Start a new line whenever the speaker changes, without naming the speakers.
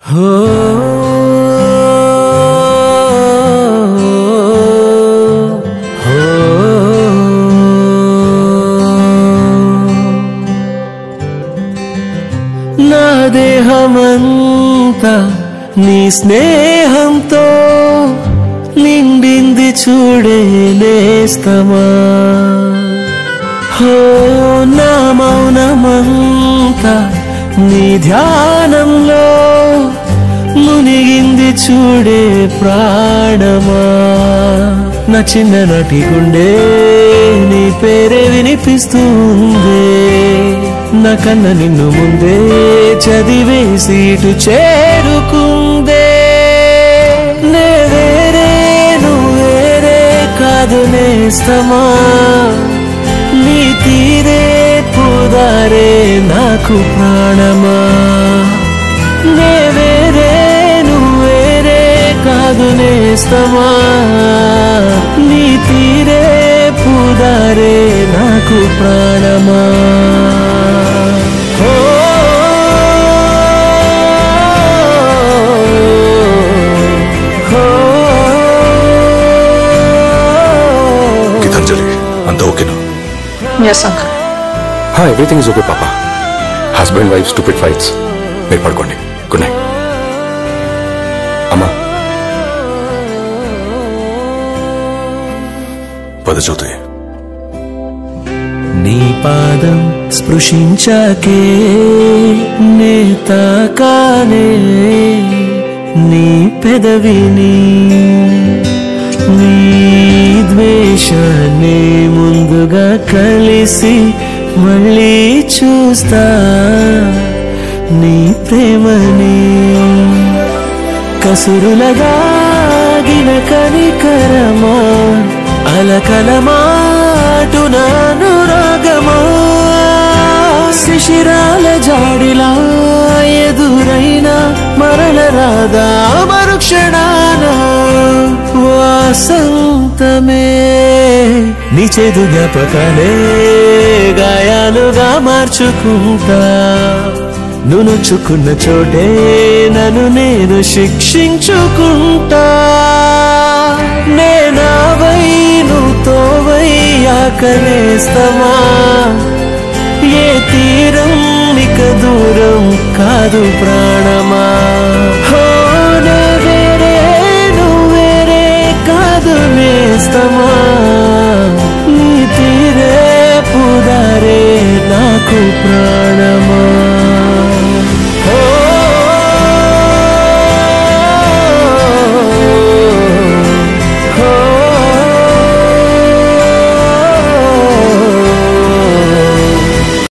నా దేహమంతా నీ స్నేహంతో నిండింది చూడే నేస్తమా. నా మౌనమంతా నీ ధ్యానంలో మునిగింది చూడే ప్రాణమా. నా చిన్ననాటి గుండె నీ పేరే వినిపిస్తుంది. నా కన్న నిన్ను ముందే చదివేసి ఇటు చేరుకుందే. నే వేరే నువ్వేరే కాదు నేస్తమా. నీ తీరే పుదారే నాకు ప్రాణమా. నే వేరే నువ్వేరే కాదు నేస్తమా. నీ తీరే పుదారే నాకు ప్రాణమా.
Yes, uncle.
Hi, everything is okay, Papa. Husband, wife, stupid fights. Mere padkondi. Good night. Amma. Pada Jyoti.
నీ పాదం స్పృశించాకే నే తాకానే నీ పెదవిని. నీ ద్వేషాన్ని ముందుగా కలిసి మళ్ళీ చూస్తా నీ ప్రేమని. కసురులగాగిన కనికరమా అలకలమాటున అనురాగమా. శిశిరాల జాడిలా ఎదురైన మరల రాదా మరుక్షణాన వాసంతమే. నీ చేదు జ్ఞాపకాలే గాయాలుగా మార్చుకుంటా. నువ్వు నొచ్చుకున్న చోటే నన్ను నేను శిక్షించుకుంటా. నేనావై నువ్వు తోవై ఆకలేస్తమా. ఏ తీరం ఇక దూరం కాదు ప్రా